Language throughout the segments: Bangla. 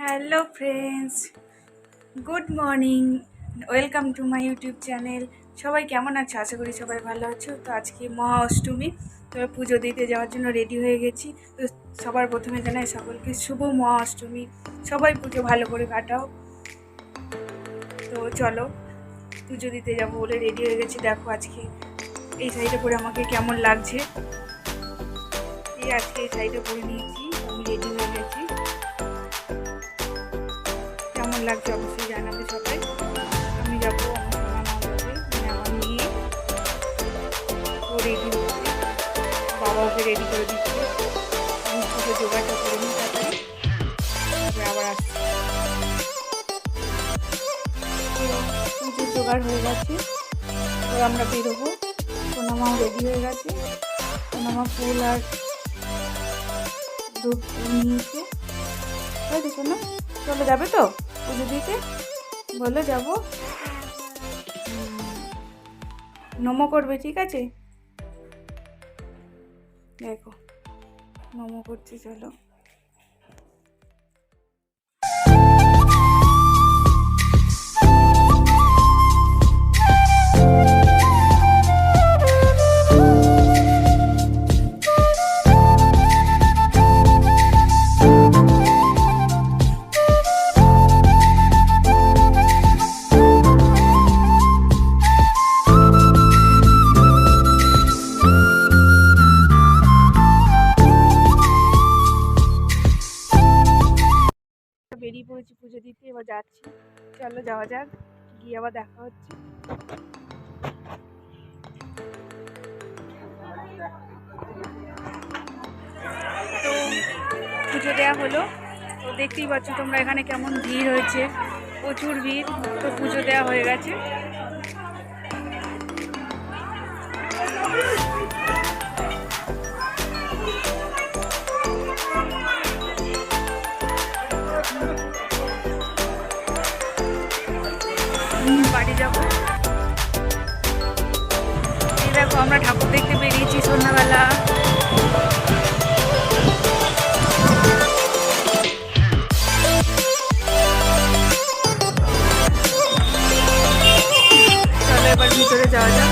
Hello friends, good morning, welcome to my YouTube channel. সবাই কেমন আছো? আশা করি সবাই ভালো আছো। তো আজকে মহা অষ্টমী, তো পুজো দিতে যাওয়ার জন্য রেডি হয়ে গেছি। তো সবার প্রথমে জানাই সকলকে শুভ মহা অষ্টমী। সবাই পুজো ভালো করে কাটাও। তো চলো পুজো দিতে যাবো বলে রেডি হয়ে গেছি। দেখো আজকে এই শাড়িটা পরে আমাকে কেমন লাগছে। আজকে এই শাড়িটা পরে নিয়েছি, আমি রেডি হয়ে গেছি। কেমন লাগছে অবশ্যই জানাবে সবাই। আমি যাবো, আমার সোনা মা যাবে, মানে আমার মেয়ে। ও রেডি হচ্ছে, বাবা ওকে রেডি করে দিচ্ছে। আমি পুজো জোগাড়টা করে নিই তাড়াতাড়ি, তারপরে আবার আসছি। পুজোর জোগাড় হয়ে গেছে, এবার আমরা বেরোবো। সোনা মাও রেডি হয়ে গেছে, সোনা মা ফুল আর দুধ নিয়েছে। তাই তো শোনো, চলে যাবে তো পুজো দিতে? বলে যাবো, নমো করবে, ঠিক আছে? দেখো নমো করছি, চলো। বেরিয়ে পড়েছি পুজো দিতে, এবার যাচ্ছি। চলো যাওয়া যাক, গিয়ে আবার দেখা হচ্ছে। তো পুজো দেওয়া হলো, তো দেখতেই পাচ্ছ তোমরা এখানে কেমন ভিড় হয়েছে, প্রচুর ভিড়। তো পুজো দেওয়া হয়ে গেছে। বাড়ি যাবো। এই দেখো আমরা ঠাকুর দেখতে বেরিয়েছি সন্ধ্যাবেলা। চলো এবার ভিতরে যাওয়া যাক।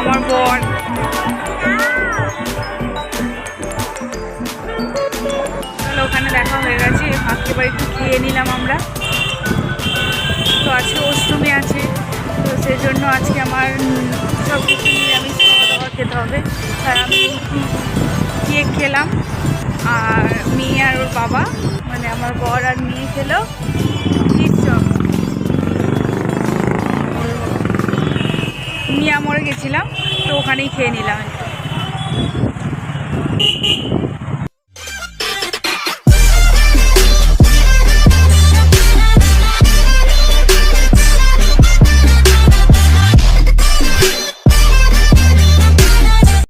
আমার বর চলো, ওখানে দেখা হয়ে গেছে। ভাবতে পারি একটু খেয়ে নিলাম আমরা। তো আজকে অষ্টমী আছে, তো সেই জন্য আজকে আমার সব কিছু নিরামিষ খাওয়া দাওয়া খেতে হবে। তাই আমি কেক খেলাম, আর মেয়ে আর ওর বাবা, মানে আমার বর আর মেয়ে খেলো চিজ চপ। মিয়ামরে গেছিলাম, তো ওখানেই খেয়ে নিলাম একটু।